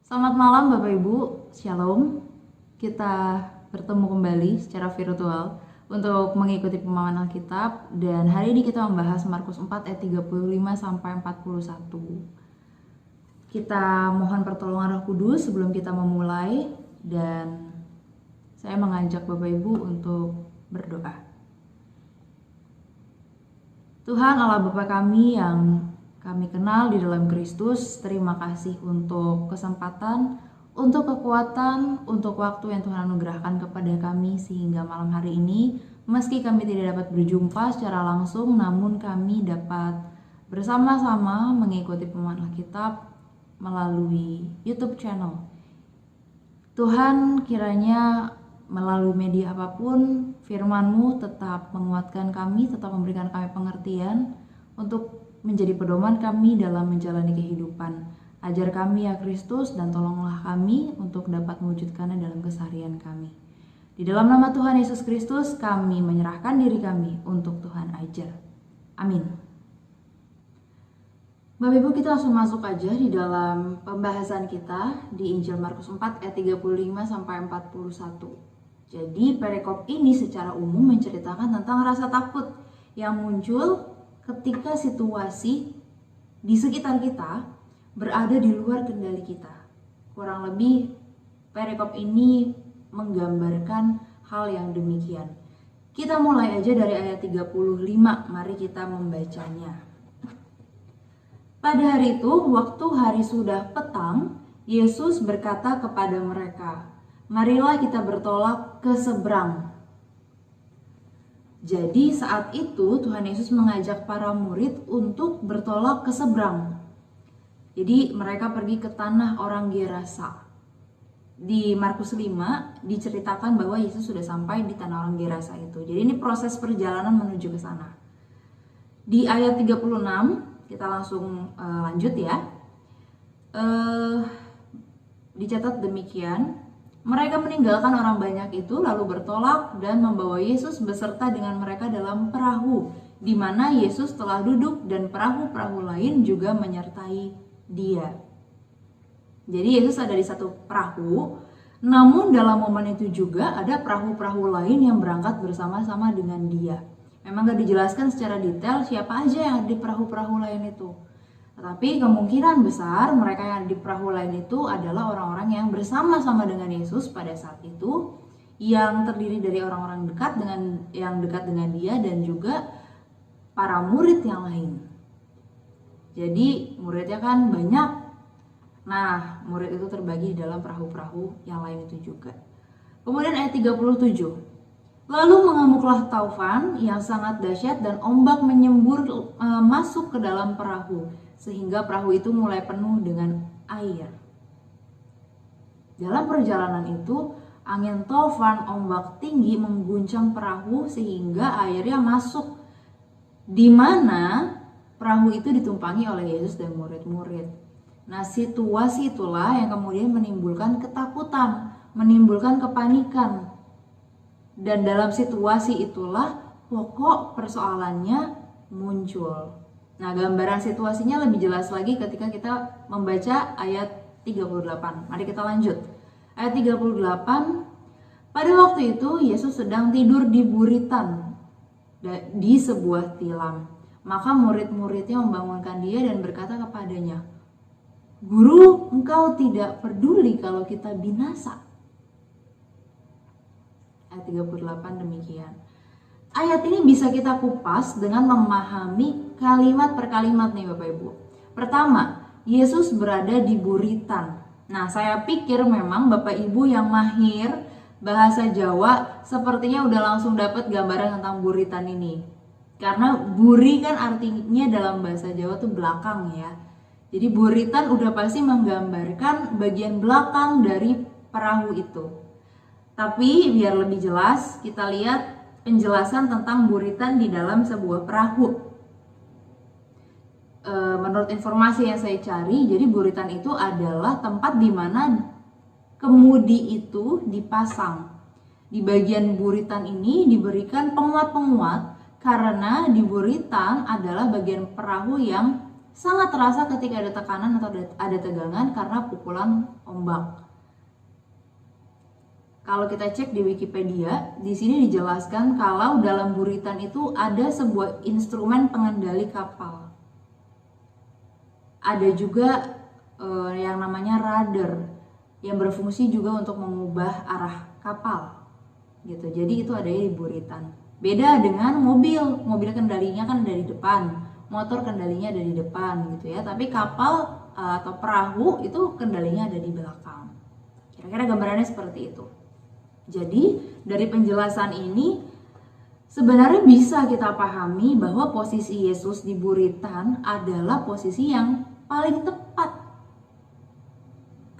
Selamat malam Bapak Ibu, Shalom. Kita bertemu kembali secara virtual untuk mengikuti pemahaman Alkitab, dan hari ini kita membahas Markus 4 ayat 35 sampai 41. Kita mohon pertolongan Roh Kudus sebelum kita memulai, dan saya mengajak Bapak Ibu untuk berdoa. Tuhan Allah Bapa kami yang kami kenal di dalam Kristus, terima kasih untuk kesempatan, untuk kekuatan, untuk waktu yang Tuhan anugerahkan kepada kami sehingga malam hari ini, meski kami tidak dapat berjumpa secara langsung, namun kami dapat bersama-sama mengikuti pemahaman Alkitab melalui YouTube channel. Tuhan, kiranya melalui media apapun, firman-Mu tetap menguatkan kami, tetap memberikan kami pengertian untuk menjadi pedoman kami dalam menjalani kehidupan. Ajar kami ya Kristus, dan tolonglah kami untuk dapat mewujudkannya dalam keseharian kami. Di dalam nama Tuhan Yesus Kristus, kami menyerahkan diri kami untuk Tuhan ajar. Amin. Bapak Ibu, kita langsung masuk aja di dalam pembahasan kita di Injil Markus 4 ayat 35 sampai 41. Jadi perikop ini secara umum menceritakan tentang rasa takut yang muncul ketika situasi di sekitar kita berada di luar kendali kita. Kurang lebih perikop ini menggambarkan hal yang demikian. Kita mulai aja dari ayat 35, mari kita membacanya. Pada hari itu, waktu hari sudah petang, Yesus berkata kepada mereka, "Marilah kita bertolak ke seberang." Jadi saat itu Tuhan Yesus mengajak para murid untuk bertolak ke seberang. Jadi mereka pergi ke tanah orang Gerasa. Di Markus 5 diceritakan bahwa Yesus sudah sampai di tanah orang Gerasa itu. Jadi ini proses perjalanan menuju ke sana. Di ayat 36 kita langsung lanjut ya. Dicatat demikian. Mereka meninggalkan orang banyak itu lalu bertolak dan membawa Yesus beserta dengan mereka dalam perahu, di mana Yesus telah duduk dan perahu-perahu lain juga menyertai Dia. Jadi Yesus ada di satu perahu, namun dalam momen itu juga ada perahu-perahu lain yang berangkat bersama-sama dengan Dia. Memang gak dijelaskan secara detail siapa aja yang ada di perahu-perahu lain itu. Tetapi kemungkinan besar mereka yang ada di perahu lain itu adalah orang-orang yang bersama-sama dengan Yesus pada saat itu, yang terdiri dari orang-orang dekat dengan Dia dan juga para murid yang lain. Jadi muridnya kan banyak. Nah, murid itu terbagi dalam perahu-perahu yang lain itu juga. Kemudian ayat 37. Lalu mengamuklah taufan yang sangat dahsyat dan ombak menyembur masuk ke dalam perahu, sehingga perahu itu mulai penuh dengan air. Dalam perjalanan itu, angin taufan, ombak tinggi mengguncang perahu sehingga airnya masuk, di mana perahu itu ditumpangi oleh Yesus dan murid-murid. Nah, situasi itulah yang kemudian menimbulkan ketakutan, menimbulkan kepanikan. Dan dalam situasi itulah pokok persoalannya muncul. Nah, gambaran situasinya lebih jelas lagi ketika kita membaca ayat 38. Mari kita lanjut. Ayat 38, pada waktu itu Yesus sedang tidur di buritan di sebuah tilam. Maka murid-muridnya membangunkan Dia dan berkata kepadanya, "Guru, engkau tidak peduli kalau kita binasa?" Ayat 38 demikian. Ayat ini bisa kita kupas dengan memahami kalimat per kalimat nih Bapak Ibu. Pertama, Yesus berada di buritan. Nah, saya pikir memang Bapak Ibu yang mahir bahasa Jawa sepertinya udah langsung dapat gambaran tentang buritan ini. Karena buri kan artinya dalam bahasa Jawa tuh belakang ya. Jadi buritan udah pasti menggambarkan bagian belakang dari perahu itu. Tapi biar lebih jelas, kita lihat penjelasan tentang buritan di dalam sebuah perahu. Menurut informasi yang saya cari, jadi buritan itu adalah tempat di mana kemudi itu dipasang. Di bagian buritan ini diberikan penguat-penguat karena di buritan adalah bagian perahu yang sangat terasa ketika ada tekanan atau ada tegangan karena pukulan ombak. Kalau kita cek di Wikipedia, di sini dijelaskan kalau dalam buritan itu ada sebuah instrumen pengendali kapal. Ada juga yang namanya rudder yang berfungsi juga untuk mengubah arah kapal. Gitu. Jadi itu adanya di buritan. Beda dengan mobil. Mobil kendalinya kan dari depan, motor kendalinya dari depan gitu ya. Tapi kapal atau perahu itu kendalinya ada di belakang. Kira-kira gambarannya seperti itu. Jadi dari penjelasan ini sebenarnya bisa kita pahami bahwa posisi Yesus di buritan adalah posisi yang paling tepat.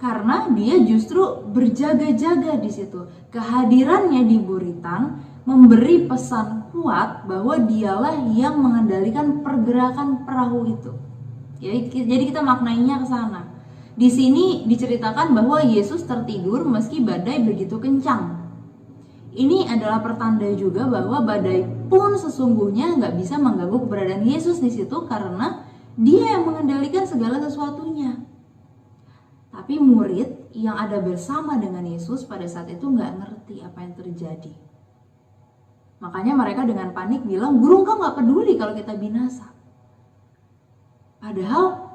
Karena dia justru berjaga-jaga di situ. Kehadirannya di buritan memberi pesan kuat bahwa dialah yang mengendalikan pergerakan perahu itu. Jadi kita maknainya ke sana. Di sini diceritakan bahwa Yesus tertidur meski badai begitu kencang. Ini adalah pertanda juga bahwa badai pun sesungguhnya nggak bisa mengganggu keberadaan Yesus di situ karena dia yang mengendalikan segala sesuatunya. Tapi murid yang ada bersama dengan Yesus pada saat itu nggak ngerti apa yang terjadi. Makanya mereka dengan panik bilang, "Guru, engkau nggak peduli kalau kita binasa." Padahal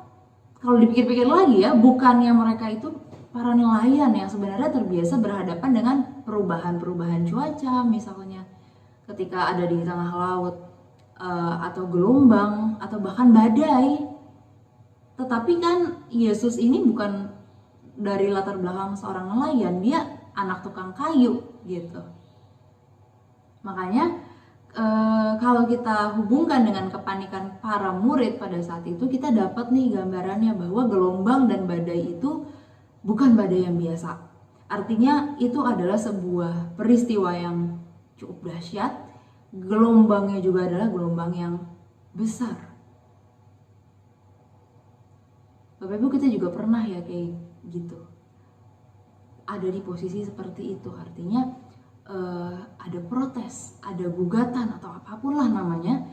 kalau dipikir-pikir lagi ya, bukannya mereka itu para nelayan yang sebenarnya terbiasa berhadapan dengan perubahan-perubahan cuaca, misalnya ketika ada di tengah laut atau gelombang atau bahkan badai. Tetapi kan Yesus ini bukan dari latar belakang seorang nelayan, dia anak tukang kayu gitu. Makanya kalau kita hubungkan dengan kepanikan para murid pada saat itu, kita dapat nih gambarannya bahwa gelombang dan badai itu bukan badai yang biasa. Artinya itu adalah sebuah peristiwa yang cukup dahsyat. Gelombangnya juga adalah gelombang yang besar. Bapak Ibu, kita juga pernah ya kayak gitu. Ada di posisi seperti itu. Artinya ada protes, ada gugatan atau apapun lah namanya.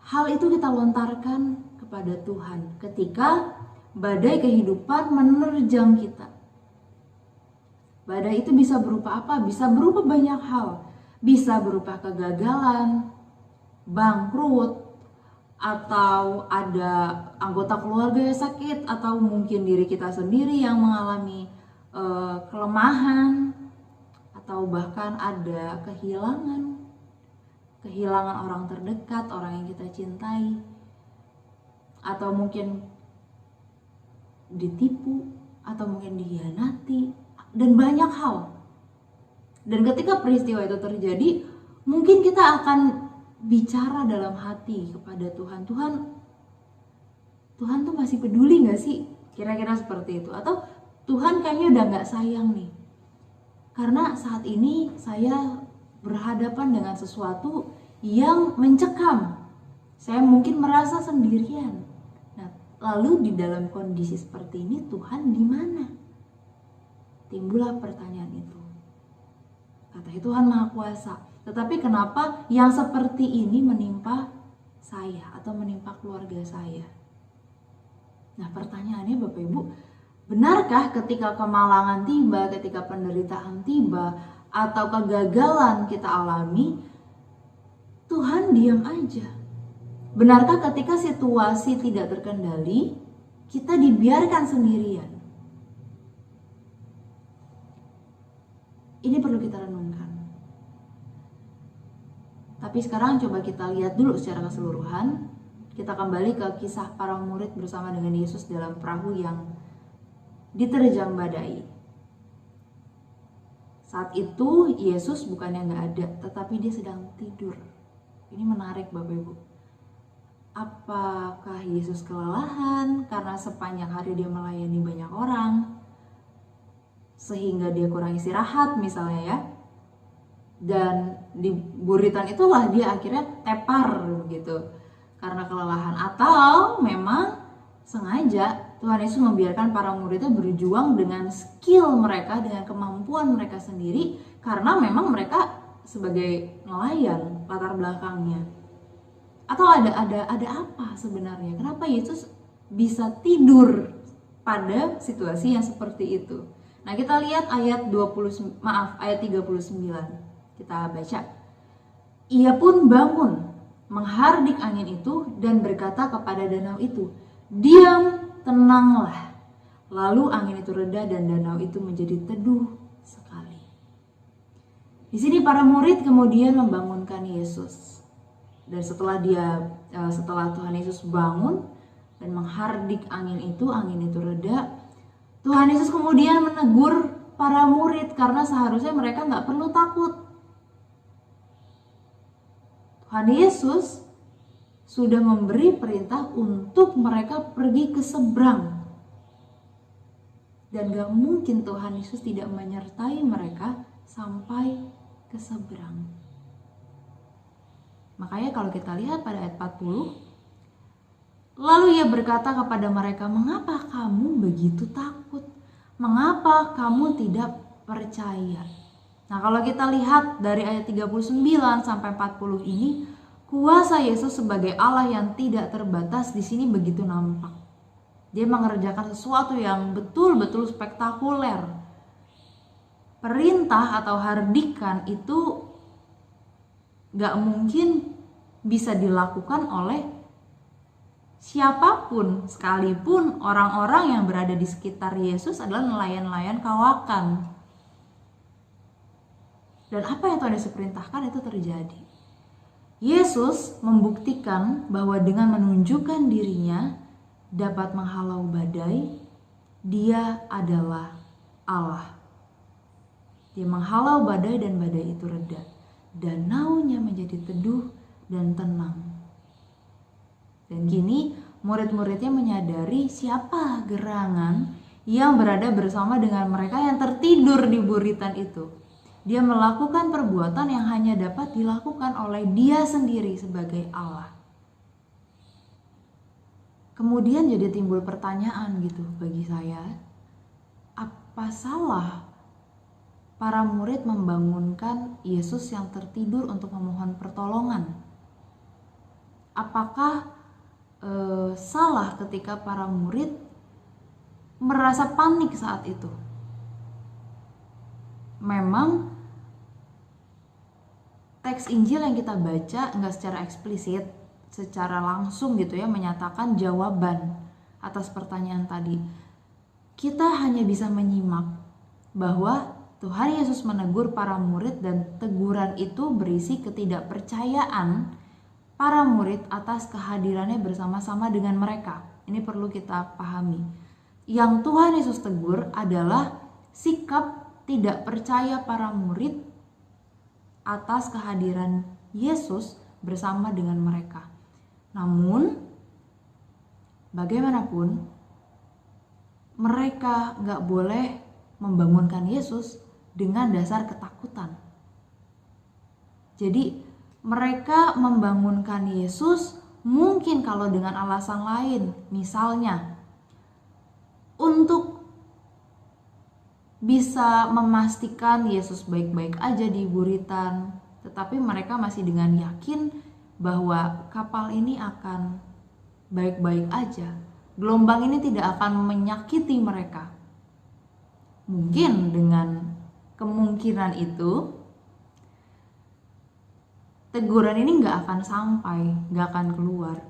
Hal itu kita lontarkan kepada Tuhan ketika badai kehidupan menerjang kita. Badai itu bisa berupa apa? Bisa berupa banyak hal. Bisa berupa kegagalan, bangkrut, atau ada anggota keluarga yang sakit, atau mungkin diri kita sendiri yang mengalami kelemahan, atau bahkan ada kehilangan orang terdekat, orang yang kita cintai, atau mungkin ditipu, atau mungkin dikhianati, dan banyak hal. Dan ketika peristiwa itu terjadi, mungkin kita akan bicara dalam hati kepada Tuhan, Tuhan tuh masih peduli gak sih? Kira-kira seperti itu. Atau Tuhan kayaknya udah gak sayang nih, karena saat ini saya berhadapan dengan sesuatu yang mencekam. Saya mungkin merasa sendirian. Lalu di dalam kondisi seperti ini Tuhan di mana? Timbullah pertanyaan itu. Kata Tuhan Maha Kuasa. Tetapi kenapa yang seperti ini menimpa saya atau menimpa keluarga saya? Nah, pertanyaannya Bapak Ibu, benarkah ketika kemalangan tiba, ketika penderitaan tiba, atau kegagalan kita alami, Tuhan diam aja? Benarkah ketika situasi tidak terkendali, kita dibiarkan sendirian? Ini perlu kita renungkan. Tapi sekarang coba kita lihat dulu secara keseluruhan. Kita kembali ke kisah para murid bersama dengan Yesus dalam perahu yang diterjang badai. Saat itu Yesus bukannya nggak ada, tetapi dia sedang tidur. Ini menarik Bapak Ibu. Apakah Yesus kelelahan karena sepanjang hari dia melayani banyak orang, sehingga dia kurang istirahat misalnya ya? Dan di buritan itulah dia akhirnya tepar gitu karena kelelahan, atau memang sengaja Tuhan Yesus membiarkan para muridnya berjuang dengan skill mereka, dengan kemampuan mereka sendiri, karena memang mereka sebagai nelayan latar belakangnya. Atau ada apa sebenarnya? Kenapa Yesus bisa tidur pada situasi yang seperti itu? Nah, kita lihat ayat 39. Kita baca. Ia pun bangun, menghardik angin itu dan berkata kepada danau itu, "Diam, tenanglah." Lalu angin itu reda dan danau itu menjadi teduh sekali. Di sini para murid kemudian membangunkan Yesus. Dan setelah Tuhan Yesus bangun dan menghardik angin itu reda, Tuhan Yesus kemudian menegur para murid karena seharusnya mereka nggak perlu takut. Tuhan Yesus sudah memberi perintah untuk mereka pergi ke seberang. Dan gak mungkin Tuhan Yesus tidak menyertai mereka sampai ke seberang. Makanya kalau kita lihat pada ayat 40, lalu ia berkata kepada mereka, "Mengapa kamu begitu takut? Mengapa kamu tidak percaya?" Nah, kalau kita lihat dari ayat 39 sampai 40 ini, kuasa Yesus sebagai Allah yang tidak terbatas di sini begitu nampak. Dia mengerjakan sesuatu yang betul-betul spektakuler. Perintah atau hardikan itu gak mungkin bisa dilakukan oleh siapapun, sekalipun orang-orang yang berada di sekitar Yesus adalah nelayan-nelayan kawakan. Dan apa yang Tuhan Yesus perintahkan itu terjadi. Yesus membuktikan bahwa dengan menunjukkan dirinya dapat menghalau badai, dia adalah Allah. Dia menghalau badai dan badai itu reda. Danaunya menjadi teduh dan tenang. Dan kini murid-muridnya menyadari siapa gerangan yang berada bersama dengan mereka yang tertidur di buritan itu. Dia melakukan perbuatan yang hanya dapat dilakukan oleh dia sendiri sebagai Allah. Kemudian jadi timbul pertanyaan gitu bagi saya, apa salah para murid membangunkan Yesus yang tertidur untuk memohon pertolongan? Apakah salah ketika para murid merasa panik saat itu? Memang teks Injil yang kita baca enggak secara eksplisit, secara langsung gitu ya, menyatakan jawaban atas pertanyaan tadi. Kita hanya bisa menyimak bahwa Tuhan Yesus menegur para murid dan teguran itu berisi ketidakpercayaan para murid atas kehadirannya bersama-sama dengan mereka. Ini perlu kita pahami. Yang Tuhan Yesus tegur adalah sikap tidak percaya para murid atas kehadiran Yesus bersama dengan mereka. Namun, bagaimanapun, mereka gak boleh membangunkan Yesus dengan dasar ketakutan. Jadi, mereka membangunkan Yesus mungkin kalau dengan alasan lain, misalnya untuk bisa memastikan Yesus baik-baik aja di buritan, tetapi mereka masih dengan yakin bahwa kapal ini akan baik-baik aja. Gelombang ini tidak akan menyakiti mereka. Mungkin dengan kemungkinan itu, teguran ini gak akan sampai, gak akan keluar.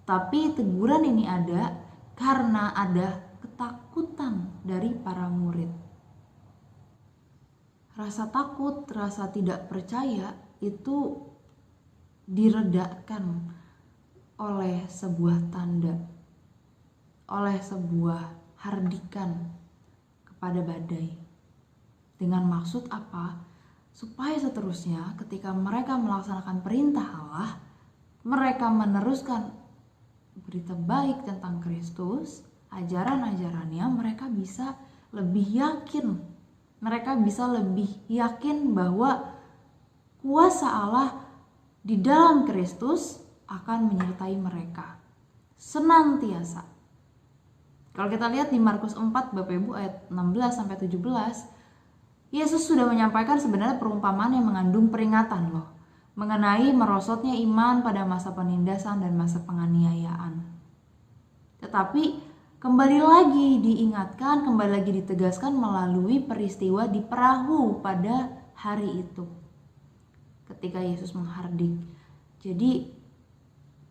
Tapi teguran ini ada karena ada ketakutan dari para murid. Rasa takut, rasa tidak percaya itu diredakan oleh sebuah tanda, oleh sebuah hardikan kepada badai. Dengan maksud apa? Supaya seterusnya ketika mereka melaksanakan perintah Allah, mereka meneruskan berita baik tentang Kristus, ajaran-ajarannya, mereka bisa lebih yakin. Mereka bisa lebih yakin bahwa kuasa Allah di dalam Kristus akan menyertai mereka senantiasa. Kalau kita lihat di Markus 4 Bapak Ibu ayat 16-17, Yesus sudah menyampaikan sebenarnya perumpamaan yang mengandung peringatan loh. mengenai merosotnya iman pada masa penindasan dan masa penganiayaan. Tetapi kembali lagi diingatkan, kembali lagi ditegaskan melalui peristiwa di perahu pada hari itu, ketika Yesus menghardik. Jadi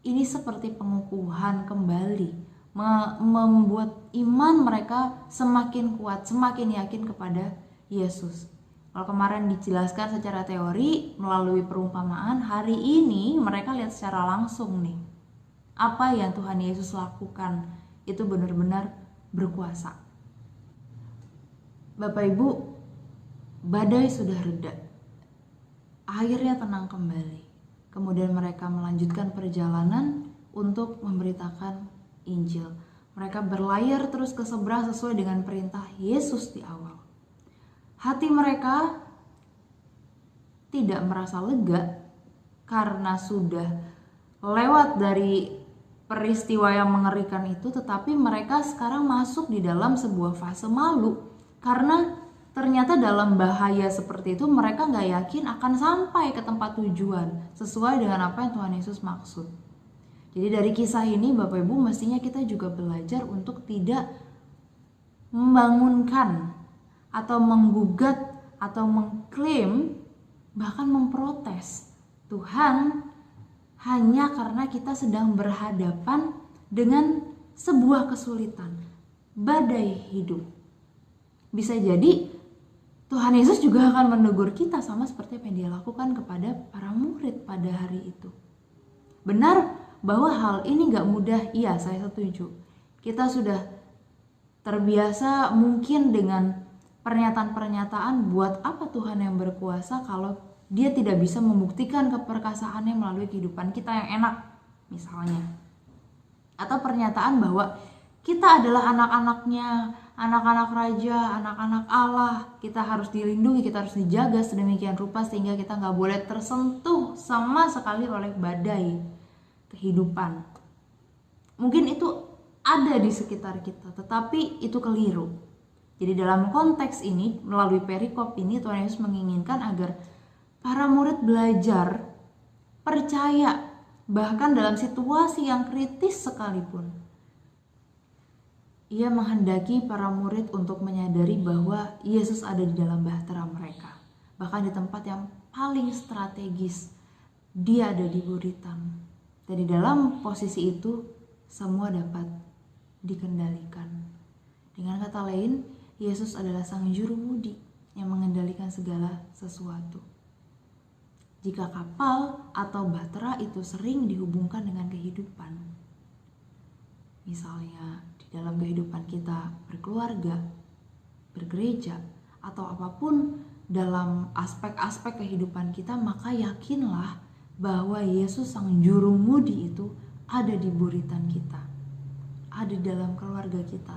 ini seperti pengukuhan kembali, membuat iman mereka semakin kuat, semakin yakin kepada Yesus. Kalau kemarin dijelaskan secara teori melalui perumpamaan, hari ini mereka lihat secara langsung nih. Apa yang Tuhan Yesus lakukan itu benar-benar berkuasa. Bapak Ibu, badai sudah reda. Akhirnya tenang kembali. Kemudian mereka melanjutkan perjalanan untuk memberitakan Injil. Mereka berlayar terus ke seberang sesuai dengan perintah Yesus di awal. Hati mereka tidak merasa lega karena sudah lewat dari peristiwa yang mengerikan itu, tetapi mereka sekarang masuk di dalam sebuah fase malu karena ternyata dalam bahaya seperti itu mereka gak yakin akan sampai ke tempat tujuan sesuai dengan apa yang Tuhan Yesus maksud. Jadi dari kisah ini Bapak Ibu mestinya kita juga belajar untuk tidak membangunkan atau menggugat atau mengklaim, bahkan memprotes Tuhan hanya karena kita sedang berhadapan dengan sebuah kesulitan, badai hidup. Bisa jadi Tuhan Yesus juga akan menegur kita sama seperti apa yang Dia lakukan kepada para murid pada hari itu. Benar bahwa hal ini gak mudah, iya saya setuju. Kita sudah terbiasa mungkin dengan pernyataan-pernyataan, buat apa Tuhan yang berkuasa kalau Dia tidak bisa membuktikan keperkasaannya melalui kehidupan kita yang enak misalnya. Atau pernyataan bahwa kita adalah anak-anaknya, anak-anak raja, anak-anak Allah, kita harus dilindungi, kita harus dijaga sedemikian rupa sehingga kita gak boleh tersentuh sama sekali oleh badai kehidupan. Mungkin itu ada di sekitar kita, tetapi itu keliru. Jadi dalam konteks ini, melalui perikop ini Tuhan Yesus menginginkan agar para murid belajar, percaya, bahkan dalam situasi yang kritis sekalipun. Ia menghendaki para murid untuk menyadari bahwa Yesus ada di dalam bahtera mereka. Bahkan di tempat yang paling strategis, Dia ada di buritan. Dan di dalam posisi itu, semua dapat dikendalikan. Dengan kata lain, Yesus adalah sang jurumudi yang mengendalikan segala sesuatu. Jika kapal atau bahtera itu sering dihubungkan dengan kehidupan, misalnya di dalam kehidupan kita berkeluarga, bergereja, atau apapun dalam aspek-aspek kehidupan kita, maka yakinlah bahwa Yesus sang jurumudi itu ada di buritan kita, ada di dalam keluarga kita,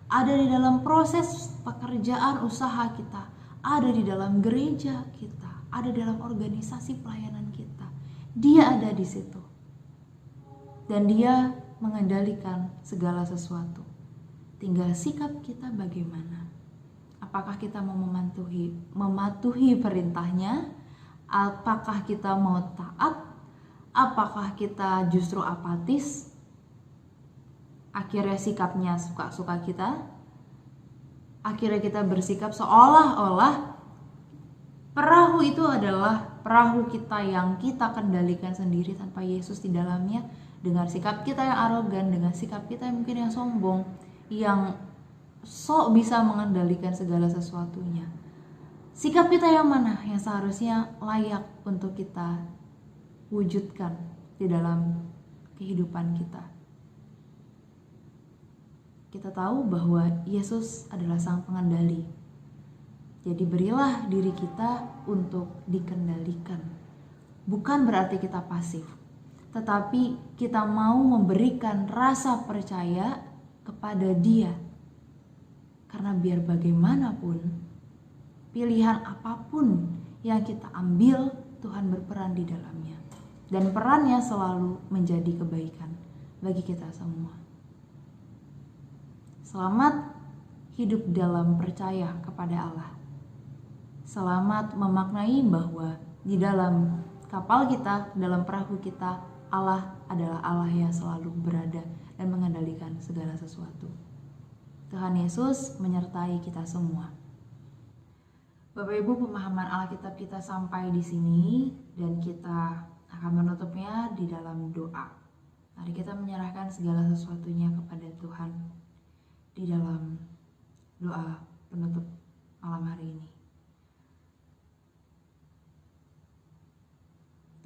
ada di dalam proses pekerjaan usaha kita, ada di dalam gereja kita, ada dalam organisasi pelayanan kita. Dia ada di situ. Dan Dia mengendalikan segala sesuatu. Tinggal sikap kita bagaimana. Apakah kita mau mematuhi perintahnya? Apakah kita mau taat? Apakah kita justru apatis? Akhirnya sikapnya suka-suka kita. Akhirnya kita bersikap seolah-olah perahu itu adalah perahu kita yang kita kendalikan sendiri tanpa Yesus di dalamnya. Dengan sikap kita yang arogan, dengan sikap kita yang mungkin yang sombong, yang sok bisa mengendalikan segala sesuatunya. Sikap kita yang mana yang seharusnya layak untuk kita wujudkan di dalam kehidupan kita? Kita tahu bahwa Yesus adalah sang pengendali. Jadi berilah diri kita untuk dikendalikan. Bukan berarti kita pasif, tetapi kita mau memberikan rasa percaya kepada Dia. Karena biar bagaimanapun, pilihan apapun yang kita ambil, Tuhan berperan di dalamnya. Dan perannya selalu menjadi kebaikan bagi kita semua. Selamat hidup dalam percaya kepada Allah. Selamat memaknai bahwa di dalam kapal kita, dalam perahu kita, Allah adalah Allah yang selalu berada dan mengendalikan segala sesuatu. Tuhan Yesus menyertai kita semua. Bapak Ibu, pemahaman Alkitab kita sampai di sini dan kita akan menutupnya di dalam doa. Mari kita menyerahkan segala sesuatunya kepada Tuhan di dalam doa penutup malam hari ini.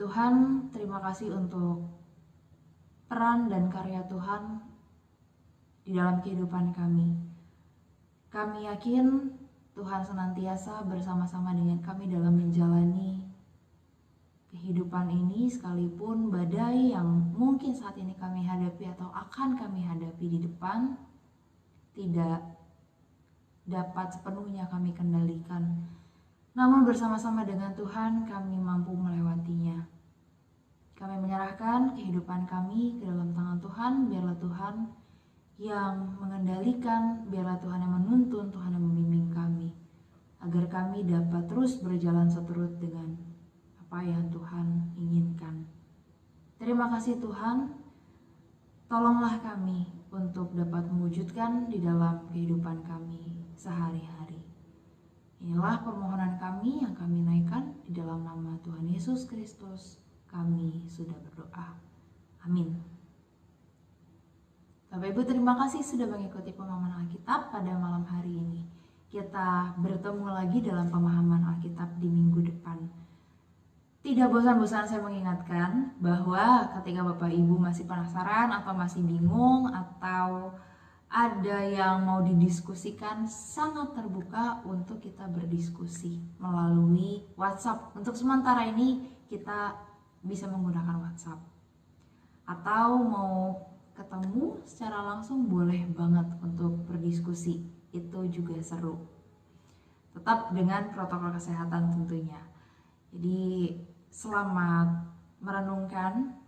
Tuhan, terima kasih untuk peran dan karya Tuhan di dalam kehidupan kami. Kami yakin Tuhan senantiasa bersama-sama dengan kami dalam menjalani kehidupan ini, sekalipun badai yang mungkin saat ini kami hadapi atau akan kami hadapi di depan tidak dapat sepenuhnya kami kendalikan. Namun bersama-sama dengan Tuhan kami mampu melewatinya. Kami menyerahkan kehidupan kami ke dalam tangan Tuhan. Biarlah Tuhan yang mengendalikan, biarlah Tuhan yang menuntun, Tuhan yang membimbing kami, agar kami dapat terus berjalan seturut dengan apa yang Tuhan inginkan. Terima kasih Tuhan, tolonglah kami untuk dapat mewujudkan di dalam kehidupan kami sehari-hari. Inilah permohonan kami yang kami naikkan di dalam nama Tuhan Yesus Kristus. Kami sudah berdoa. Amin. Bapak Ibu, terima kasih sudah mengikuti pemahaman Alkitab pada malam hari ini. Kita bertemu lagi dalam pemahaman Alkitab di minggu depan. Tidak bosan-bosan saya mengingatkan bahwa ketika Bapak Ibu masih penasaran atau masih bingung atau ada yang mau didiskusikan, sangat terbuka untuk kita berdiskusi melalui WhatsApp. Untuk sementara ini kita bisa menggunakan WhatsApp. Atau mau ketemu secara langsung, boleh banget untuk berdiskusi. Itu juga seru. Tetap dengan protokol kesehatan tentunya. Jadi selamat merenungkan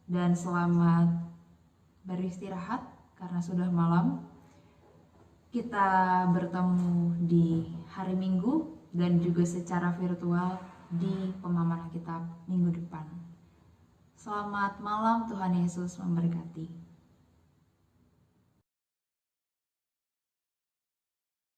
dan selamat beristirahat. Karena sudah malam, kita bertemu di hari Minggu dan juga secara virtual di pemahaman Alkitab minggu depan. Selamat malam, Tuhan Yesus memberkati.